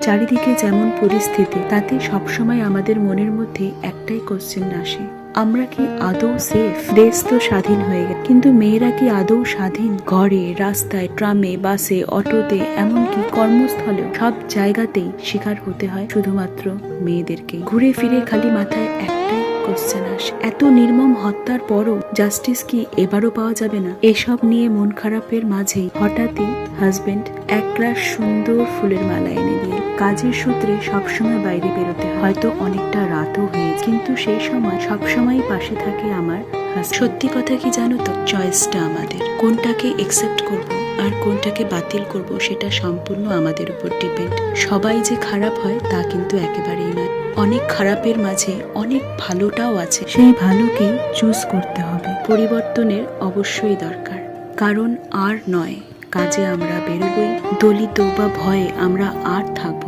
চারিদিকে যেমন পরিস্থিতি, তাতে সবসময় আমাদের মনের মধ্যে একটাই কোশ্চেন আসে, আমরা কি আদৌ সেফ? দেশ তো স্বাধীন হয়ে গেছে, কিন্তু মেয়েরা কি আদৌ স্বাধীন? ঘরে, রাস্তায়, ট্রামে, বাসে, অটোতে, এমনকি কর্মস্থলেও সব জায়গাতেই শিকার হতে হয় শুধুমাত্র মেয়েদেরকে। ঘুরে ফিরে খালি মাথায় একটাই কোশ্চেন আসে, এত নির্মম হত্যার পরও জাস্টিস কি এবারও পাওয়া যাবে না? এসব নিয়ে মন খারাপের মাঝেই হঠাৎই হাজবেন্ড এক গ্লাস সুন্দর ফুলের মালা এনে দিয়ে কাজের সূত্রে সবসময় বাইরে বেরোতে হয়, হয়তো অনেকটা রাতও হয়েছে, কিন্তু সেই সময় সবসময় পাশে থাকে আমার হাজবেন্ড। সত্যি কথা কি জানো তো, চয়েসটা আমাদের, কোনটাকে একসেপ্ট করব আর কোনটাকে বাতিল করব সেটা সম্পূর্ণ আমাদের উপর ডিপেন্ড। সবাই যে খারাপ হয় তা কিন্তু একেবারেই নয়, অনেক খারাপের মাঝে অনেক ভালোটাও আছে, সেই ভালোকে চুজ করতে হবে। পরিবর্তনের অবশ্যই দরকার, কারণ আর নয় কাজে আমরা বেরোবই, দলিত বা ভয়ে আমরা আর থাকবো